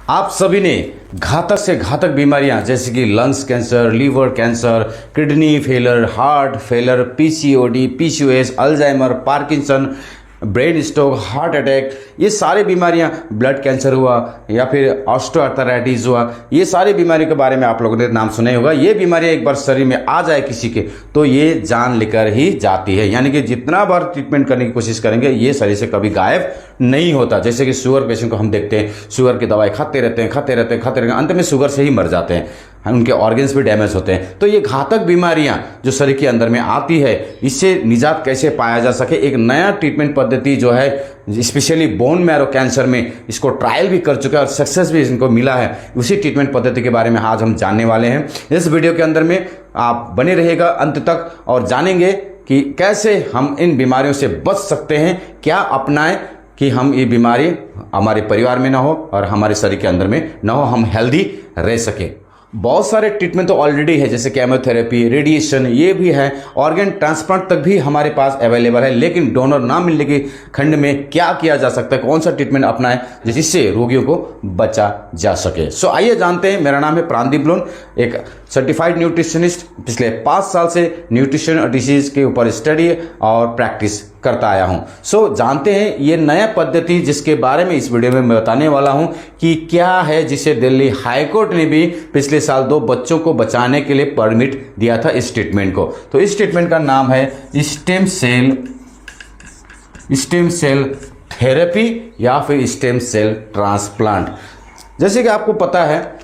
आप सभी ने घातक से घातक बीमारियां जैसे कि lungs cancer, liver cancer, kidney failure, heart failure, PCOD, PCOS, Alzheimer, Parkinson, brain stroke, heart attack, ये सारी बीमारियां, ब्लड कैंसर हुआ या फिर ऑस्टियोआर्थराइटिस हुआ, ये सारी बीमारियों के बारे में आप लोगों ने नाम सुना ही होगा। ये बीमारियां एक बार शरीर में आ जाए किसी के तो ये जान लेकर ही जाती है, यानी कि जितना बार ट्रीटमेंट करने की कोशिश करेंगे ये शरीर से कभी गायब नहीं होता। जैसे कि शुगर पेशेंट को हम देखते हैं, शुगर की दवाई खाते रहते हैं, अंत में शुगर से ही मर जाते हैं, उनके ऑर्गन्स भी डैमेज होते हैं। तो ये घातक बीमारियां जो शरीर के अंदर में आती है, इससे निजात कैसे पाया जा सके, एक नया ट्रीटमेंट पद्धति जो है स्पेशली बोन मैरो कैंसर में इसको ट्रायल भी कर चुका है और सक्सेस भी इनको मिला है। उसी ट्रीटमेंट पद्धति के बारे में आज हम जानने वाले हैं। इस वीडियो के अंदर में आप बने रहिएगा अंत तक और जानेंगे कि कैसे हम इन बीमारियों से बच सकते हैं, क्या अपनाएं कि हम ये बीमारी हमारे परिवार में ना हो और हमारे शरीर के अंदर में ना हो, हम हेल्दी रह सके। बहुत सारे ट्रीटमेंट तो ऑलरेडी है, जैसे केमोथेरेपी, रेडिएशन, ये भी है, ऑर्गन ट्रांसप्लांट तक भी हमारे पास अवेलेबल है। लेकिन डोनर ना मिलने के खंड में क्या किया जा सकता है, कौन सा ट्रीटमेंट अपनाएं जिससे रोगियों को बचा जा सके। सो आइए जानते हैं। मेरा नाम है प्राणदीप लोन, एक सर्टिफाइड न्यूट्रिशनिस्ट, पिछले 5 साल से न्यूट्रिशन और डिसीज के ऊपर स्टडी और प्रैक्टिस करता आया हूं। सो जानते हैं ये नया पद्धति जिसके बारे में इस वीडियो में मैं बताने वाला हूं कि क्या है, जिसे दिल्ली हाई कोर्ट ने भी पिछले साल 2 बच्चों को बचाने के लिए परमिट दिया था इस ट्रीटमेंट को। तो इस ट्रीटमेंट का नाम है स्टेम सेल थेरेपी या फिर स्टेम सेल ट्रांसप्लांट। जैसे कि आपको पता है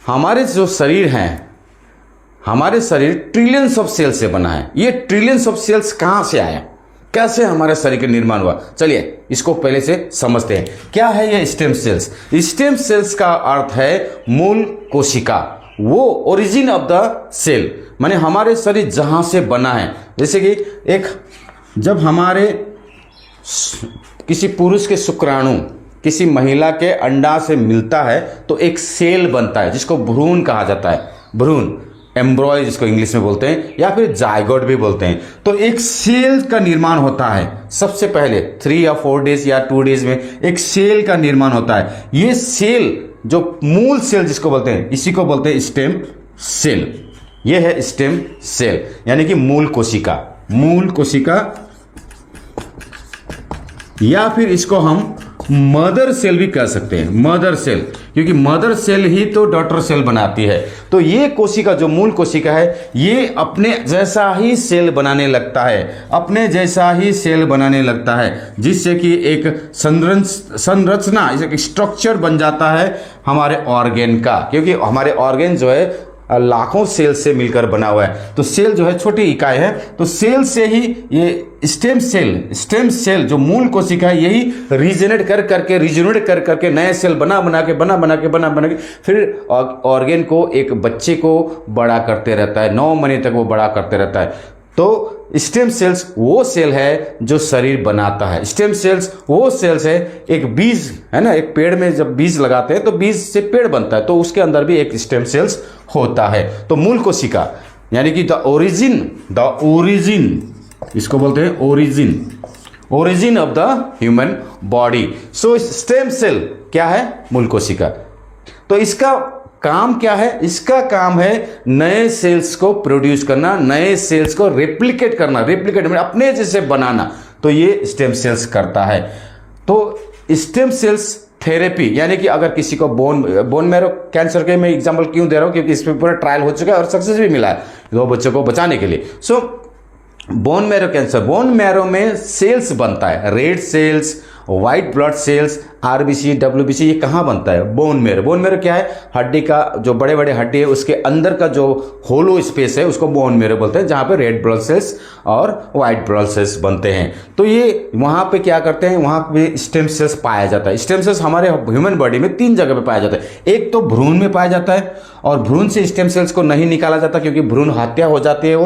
हमारे जो शरीर हैं, हमारे शरीर ट्रिलियंस ऑफ सेल्स से बना है। ये ट्रिलियंस ऑफ सेल्स कहां से आया, कैसे हमारे शरीर का निर्माण हुआ, चलिए इसको पहले से समझते हैं। क्या है ये स्टेम सेल्स? स्टेम सेल्स का अर्थ है मूल कोशिका, वो ओरिजिन ऑफ द सेल, माने हमारे शरीर जहां से बना है। जैसे कि जब हमारे किसी पुरुष के शुक्राणु किसी महिला के अंडा से मिलता है तो एक सेल बनता है जिसको भ्रूण कहा जाता है, भ्रूण, एम्ब्रॉय जिसको इंग्लिश में बोलते हैं या फिर जायगोट भी बोलते हैं। तो एक सेल का निर्माण होता है सबसे पहले 3 या 4 डेज या 2 डेज में एक सेल का निर्माण होता है। ये सेल जो मूल सेल जिसको बोलते हैं, इसी को बोलते हैं स्टेम सेल। ये है स्टेम सेल यानी कि मूल कोशिका या फिर इसको हम मदर सेल भी कह सकते हैं, मदर सेल, क्योंकि मदर सेल ही तो डॉटर सेल बनाती है। तो ये कोशिका जो मूल कोशिका है ये अपने जैसा ही सेल बनाने लगता है, जिससे कि एक संरचना, एक स्ट्रक्चर बन जाता है हमारे ऑर्गेन का, क्योंकि हमारे ऑर्गेन जो है लाखों सेल से मिलकर बना हुआ है। तो सेल जो है छोटी इकाई है, तो सेल से ही ये स्टेम सेल जो मूल कोशिका है यही रीजनरेट कर करके नए सेल बना के फिर ऑर्गेन को, एक बच्चे को बड़ा करते रहता है, 9 महीने तक वो बड़ा करते रहता है। तो स्टेम सेल्स वो सेल है जो शरीर बनाता है। स्टेम सेल्स वो सेल्स है, एक बीज है ना, एक पेड़ में जब बीज लगाते हैं तो बीज से पेड़ बनता है, तो उसके अंदर भी एक स्टेम सेल्स होता है। तो मूल कोशिका यानी कि द ओरिजिन, इसको बोलते हैं origin of the human body. So stem cell क्या है? मूल कोशिका। तो इसका काम क्या है? इसका काम है नए सेल्स को प्रोड्यूस करना, नए सेल्स को रेप्लिकेट करना, अपने जैसे बनाना। तो ये स्टेम सेल्स करता है। तो स्टेम सेल्स थेरेपी यानी कि अगर किसी को बोन मैरो कैंसर के मैं एग्जांपल क्यों दे रहा हूं, क्योंकि इस पर पूरा ट्रायल हो चुका है और सक्सेस भी मिला है 2 बच्चों को बचाने के लिए। So bone marrow cancer, bone marrow में सेल्स बनता है, red cells, white blood cells, RBC, WBC, ये कहाँ बनता है? बोन मैरो क्या है? हड्डी का जो बड़े बड़े हड्डी है उसके अंदर का जो होलो स्पेस है उसको बोन मैरो बोलते हैं, जहाँ पे रेड ब्लड सेल्स और व्हाइट ब्लड सेल्स बनते हैं। तो ये वहाँ पे क्या करते हैं, वहाँ पे स्टेम सेल्स पाया जाता है। स्टेम सेल्स हमारे ह्यूमन बॉडी में 3 जगह पे पाया जाता है। एक तो भ्रूण में पाया जाता है और भ्रूण से स्टेम सेल्स को नहीं निकाला जाता क्योंकि भ्रूण हत्या हो जाती है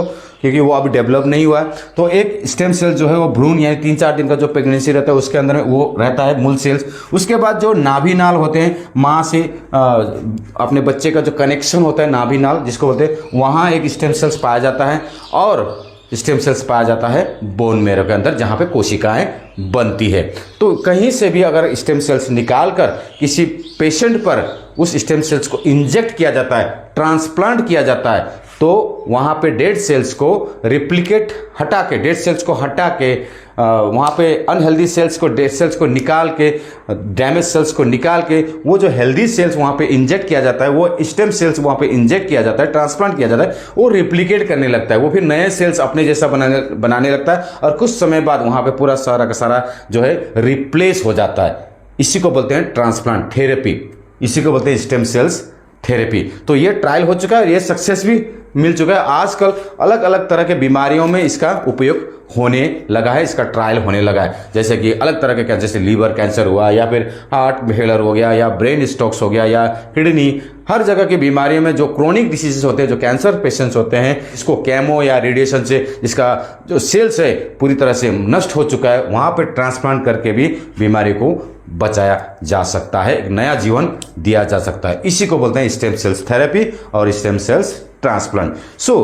क्योंकि वो अभी डेवलप नहीं हुआ है। तो एक स्टेम सेल जो है वो भ्रूण यानी 3-4 दिन का जो प्रेगनेंसी रहता है उसके अंदर में वो रहता है मूल सेल्स। उसके बाद जो नाभि नाल होते हैं, माँ से अपने बच्चे का जो कनेक्शन होता है नाभि नाल जिसको बोलते हैं, वहाँ एक स्टेम सेल्स पाया जाता है और स्टेम सेल्स पाया जाता है बोन मैरो के अंदर जहाँ पे कोशिकाएं बनती है। तो कहीं से भी अगर स्टेम सेल्स निकाल कर किसी पेशेंट पर उस स्टेम सेल्स को इंजेक्ट किया जाता है, ट्रांसप्लांट किया जाता है, तो वहाँ पे डेड सेल्स को रिप्लिकेट हटा के, डेड सेल्स को हटा के, वहाँ पे अनहेल्दी सेल्स को, डेड सेल्स को निकाल के, डैमेज सेल्स को निकाल के, वो जो हेल्दी सेल्स वहाँ पे इंजेक्ट किया जाता है, वो स्टेम सेल्स वहाँ पे इंजेक्ट किया जाता है, ट्रांसप्लांट किया जाता है, वो रिप्लिकेट करने लगता है, वो फिर नए सेल्स अपने जैसा बनाने लगता है और कुछ समय बाद वहाँ पे पूरा सारा का सारा जो है रिप्लेस हो जाता है। इसी को बोलते हैं ट्रांसप्लांट थेरेपी, इसी को बोलते हैं स्टेम सेल्स थेरेपी। तो ये ट्रायल हो चुका है, ये सक्सेस भी मिल चुका है। आजकल अलग अलग तरह के बीमारियों में इसका उपयोग होने लगा है, इसका ट्रायल होने लगा है। जैसे कि अलग तरह के कैंसर, जैसे लीवर कैंसर हुआ या फिर हार्ट फेलर हो गया या ब्रेन स्ट्रोक्स हो गया या किडनी, हर जगह की बीमारियों में जो क्रोनिक डिसीजेस होते हैं, जो कैंसर पेशेंट्स होते हैं, इसको केमो या रेडिएशन से जिसका जो सेल्स है पूरी तरह से नष्ट हो चुका है, वहाँ पर ट्रांसप्लांट करके भी बीमारी को बचाया जा सकता है, एक नया जीवन दिया जा सकता है। इसी को बोलते हैं स्टेम सेल्स थेरेपी और स्टेम सेल्स ट्रांसप्लांट। सो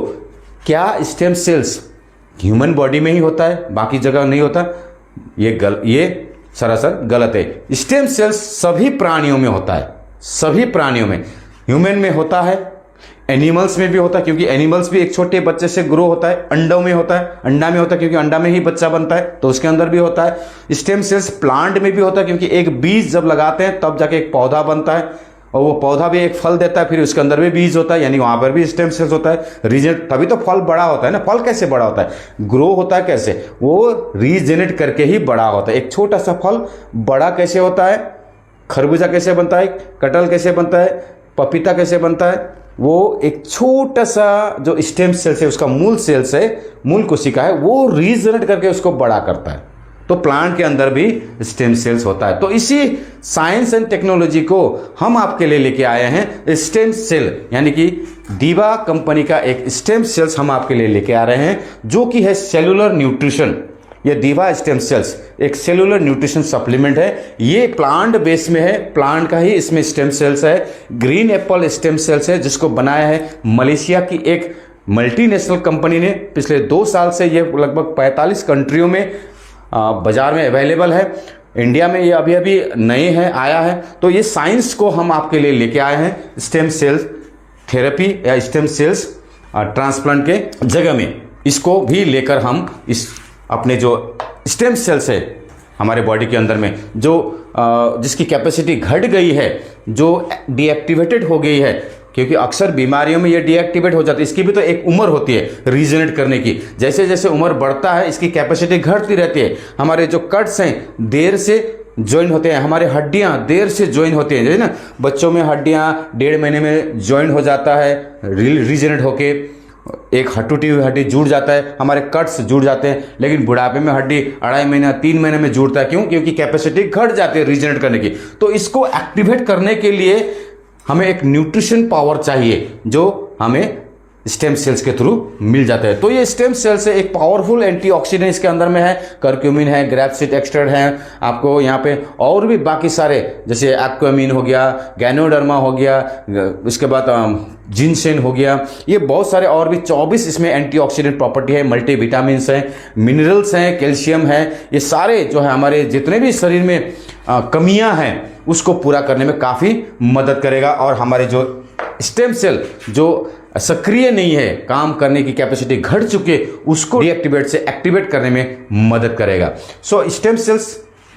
क्या स्टेम सेल्स ह्यूमन बॉडी में ही होता है, बाकी जगह नहीं होता? ये सरासर गलत है। स्टेम सेल्स सभी प्राणियों में होता है, सभी प्राणियों में। ह्यूमन में होता है, एनिमल्स में भी होता है, क्योंकि एनिमल्स भी एक छोटे बच्चे से ग्रो होता है। अंडों में होता है, अंडा में होता है क्योंकि अंडा में ही बच्चा बनता है, तो उसके अंदर भी होता है। स्टेम सेल्स प्लांट में भी होता है, क्योंकि एक बीज जब लगाते हैं तब जाके एक पौधा बनता है और वो पौधा भी एक फल देता है, फिर उसके अंदर भी बीज होता है, यानी वहां पर भी स्टेम सेल्स होता है। रीजन तभी तो फल बड़ा होता है ना। फल कैसे बड़ा होता है, ग्रो होता है कैसे, वो रीजेनेट करके ही बड़ा होता है। एक छोटा सा फल बड़ा कैसे होता है, खरबूजा कैसे बनता है, कटहल कैसे बनता है, पपीता कैसे बनता है, वो एक छोटा सा जो स्टेम सेल्स है, उसका मूल सेल्स है, मूल कोशिका है, वो रीजनेट करके उसको बड़ा करता है। तो प्लांट के अंदर भी स्टेम सेल्स होता है। तो इसी साइंस एंड टेक्नोलॉजी को हम आपके लिए लेके आए हैं, स्टेम सेल, यानी कि दीवा कंपनी का एक स्टेम सेल्स हम आपके लिए लेके आ रहे हैं, जो कि है सेलुलर न्यूट्रिशन। ये दीवा स्टेम सेल्स एक सेलुलर न्यूट्रिशन सप्लीमेंट है। ये प्लांट बेस में है, प्लांट का ही इसमें स्टेम सेल्स है। ग्रीन एप्पल स्टेम सेल्स है, जिसको बनाया है मलेशिया की एक मल्टीनेशनल कंपनी ने। पिछले 2 साल से ये लगभग 45 कंट्रियों में बाजार में अवेलेबल है। इंडिया में ये अभी अभी नए है, आया है। तो ये साइंस को हम आपके लिए लेके आए हैं, स्टेम सेल्स थेरेपी या स्टेम सेल्स ट्रांसप्लांट के जगह में इसको भी लेकर हम इस अपने जो स्टेम सेल्स है हमारे बॉडी के अंदर में, जो जिसकी कैपेसिटी घट गई है, जो डीएक्टिवेटेड हो गई है, क्योंकि अक्सर बीमारियों में ये डीएक्टिवेट हो जाती है। इसकी भी तो एक उम्र होती है रीजनेट करने की। जैसे जैसे उम्र बढ़ता है इसकी कैपेसिटी घटती रहती है। हमारे जो कट्स हैं देर से ज्वाइन होते हैं, हमारे हड्डियां देर से ज्वाइन होती हैं, जैसे ना बच्चों में हड्डियां 1.5 महीने में ज्वाइन हो जाता है, रीजनेट होके एक टूटी हुई हड्डी जुड़ जाता है, हमारे कट्स जुड़ जाते हैं। लेकिन बुढ़ापे में हड्डी 2.5 महीना 3 महीने में जुड़ता है। क्यों? क्योंकि कैपेसिटी घट जाती है रीजनेट करने की। तो इसको एक्टिवेट करने के लिए हमें एक न्यूट्रिशन पावर चाहिए, जो हमें स्टेम सेल्स के थ्रू मिल जाता है। तो ये स्टेम सेल्स है, एक पावरफुल एंटीऑक्सीडेंट इसके अंदर में है, करक्यूमिन है, ग्रेप्सिड एक्सट्रैक्ट है, आपको यहाँ पे और भी बाकी सारे जैसे एक्वामिन हो गया, गैनोडर्मा हो गया, इसके बाद जिनसेन हो गया, ये बहुत सारे और भी 24 इसमें एंटीऑक्सीडेंट प्रॉपर्टी है, मल्टीविटामिन हैं, मिनरल्स हैं, कैल्शियम है। ये सारे जो है हमारे जितने भी शरीर में कमियां हैं उसको पूरा करने में काफ़ी मदद करेगा। और हमारे जो स्टेम सेल जो सक्रिय नहीं है, काम करने की कैपेसिटी घट चुके, उसको डीएक्टिवेट से एक्टिवेट करने में मदद करेगा। सो स्टेम सेल्स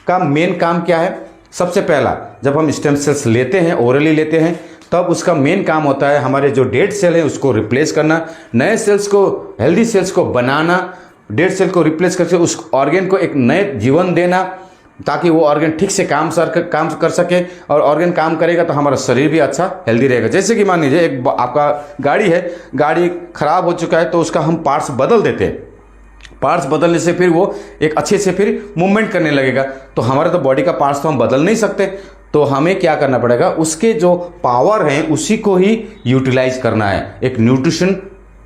का मेन काम क्या है? सबसे पहला, जब हम स्टेम सेल्स लेते हैं, ओरली लेते हैं, तब उसका मेन काम होता है हमारे जो डेड सेल है उसको रिप्लेस करना, नए सेल्स को, हेल्दी सेल्स को बनाना, डेड सेल को रिप्लेस करके उस ऑर्गेन को एक नए जीवन देना, ताकि वो ऑर्गन ठीक से काम कर सके। और ऑर्गन काम करेगा तो हमारा शरीर भी अच्छा हेल्दी रहेगा। जैसे कि मान लीजिए एक आपका गाड़ी है, गाड़ी खराब हो चुका है तो उसका हम पार्ट्स बदल देते हैं। पार्ट्स बदलने से फिर वो एक अच्छे से फिर मूवमेंट करने लगेगा। तो हमारे तो बॉडी का पार्ट्स तो हम बदल नहीं सकते, तो हमें क्या करना पड़ेगा, उसके जो पावर हैं उसी को ही यूटिलाइज करना है एक न्यूट्रिशन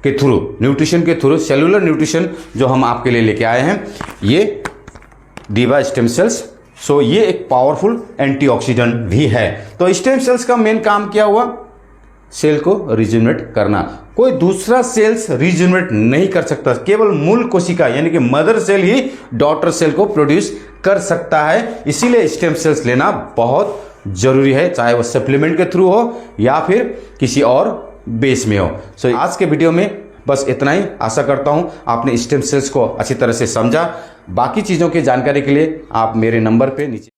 के थ्रू सेलुलर न्यूट्रिशन जो हम आपके लिए लेके आए हैं, ये दीवा स्टेम सेल्स। सो ये एक पावरफुल एंटीऑक्सीडेंट भी है। तो स्टेम सेल्स का मेन काम क्या हुआ? सेल को रिजेनरेट करना। कोई दूसरा सेल्स रिजेनरेट नहीं कर सकता, केवल मूल कोशिका यानी कि मदर सेल ही डॉटर सेल को प्रोड्यूस कर सकता है। इसीलिए स्टेम सेल्स लेना बहुत जरूरी है, चाहे वो सप्लीमेंट के थ्रू हो या फिर किसी और बेस में हो। सो आज के वीडियो में बस इतना ही। आशा करता हूँ आपने स्टेम सेल्स को अच्छी तरह से समझा। बाकी चीज़ों की जानकारी के लिए आप मेरे नंबर पे नीचे